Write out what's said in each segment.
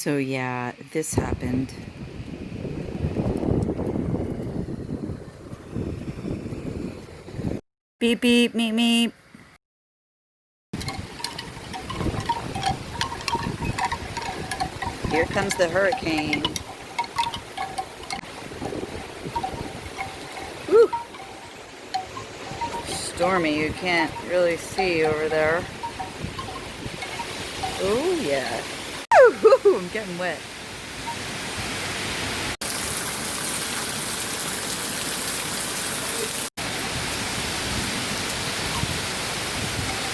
So yeah, this happened. Beep beep, meep meep. Here comes the hurricane. Woo! Stormy, you can't really see over there. Oh yeah. Woo-hoo, I'm getting wet.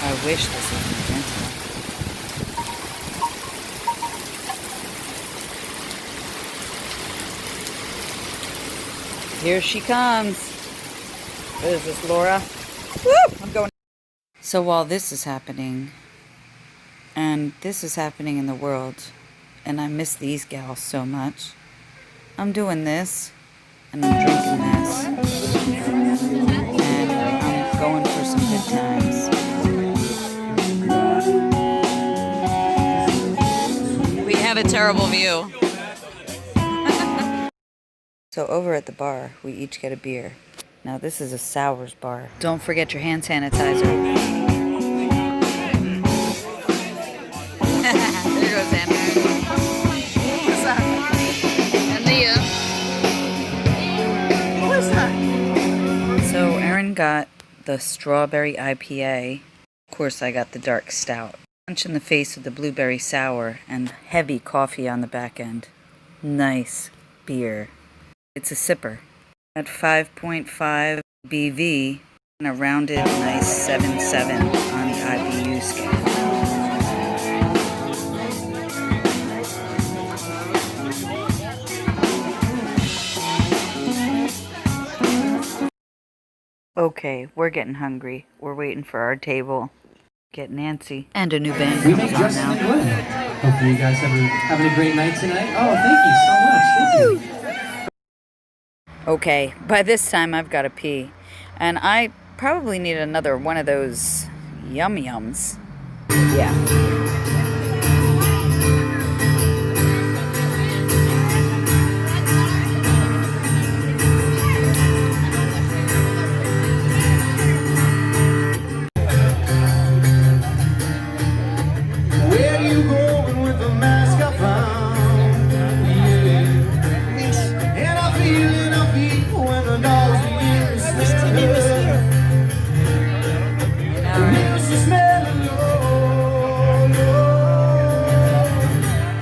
I wish this was magenta. Here she comes. What is this, Laura? Woo! I'm going. So while this is happening, and this is happening in the world, and I miss these gals so much, I'm doing this, and I'm drinking this, and I'm going for some good times. We have a terrible view. So over at the bar, we each get a beer. Now this is a sours bar. Don't forget your hand sanitizer. There goes Anna. What's up? And Leah. What is that? So Erin got the strawberry IPA. Of course I got the dark stout. Punch in the face with the blueberry sour and heavy coffee on the back end. Nice beer. It's a sipper. At 5.5 BV and a rounded nice 7.7 on the IBU scale. Okay, we're getting hungry. We're waiting for our table. Get Nancy. And a new band We comes make on just now. good. Hopefully you guys having a great night tonight. Oh, thank you so much. Thank you. Okay, by this time I've got to pee. And I probably need another one of those yum yums. Yeah. Where you going with the mask I found? Yeah. And I feel when the dogs begin to smell.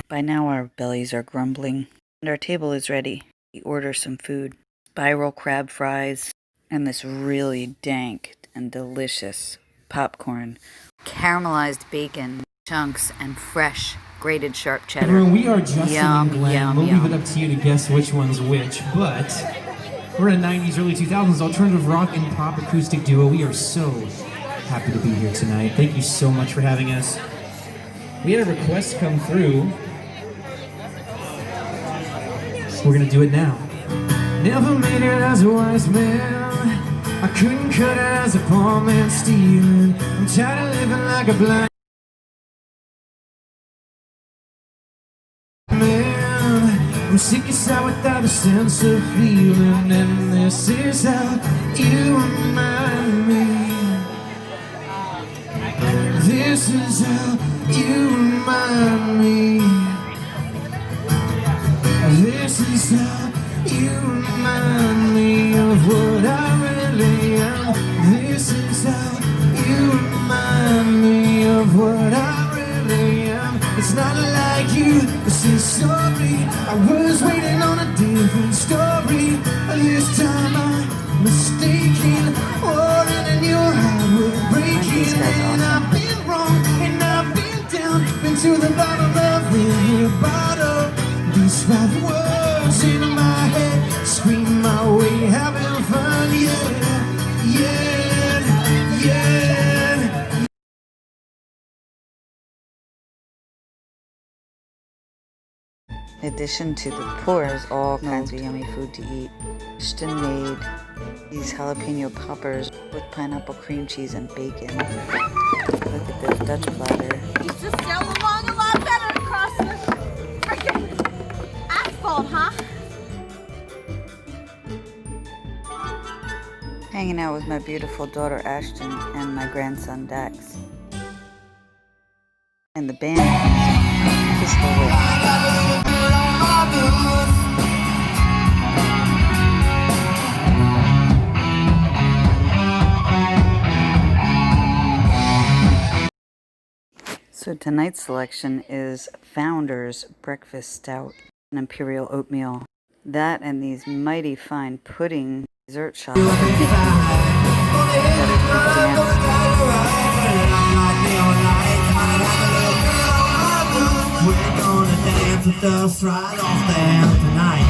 By now our bellies are grumbling. And our table is ready. We order some food. Spiral crab fries. And this really dank and delicious popcorn. Caramelized bacon. Chunks and fresh grated sharp cheddar. Everyone, we are Justin Yum, and Glenn. yum, We'll yum. leave it up to you to guess which one's which, but we're a 90s, early 2000s alternative rock and pop acoustic duo. We are so happy to be here tonight. Thank you so much for having us. We had a request come through. We're gonna do it now. Never made it as a wise man. I couldn't cut it as a poor man stealing. I'm tired of living like a blind man. I'm sick aside without a sense of feeling, and this is how you remind me. This is how you remind me. This is how you remind me of what I really am. This is how you remind me of what I really am. It's not like you to say sorry. I was waiting on a different story. This time I'm mistaken. Falling in your heart, we're breaking. And I've been wrong, and I've been down. Been to the bottom of every bottle. These 5 words in my head scream my way, having fun, yeah, yeah, yeah. In addition to the pours, all kinds of yummy food to eat. Ashton made these jalapeno poppers with pineapple cream cheese and bacon. Look at this Dutch platter. Used to sell along a lot better across the freaking out with my beautiful daughter Ashton and my grandson Dax. And the band Pistol Whip. So tonight's selection is Founder's Breakfast Stout and Imperial Oatmeal. That and these mighty fine pudding dessert shots. We're gonna dance with us right off there tonight.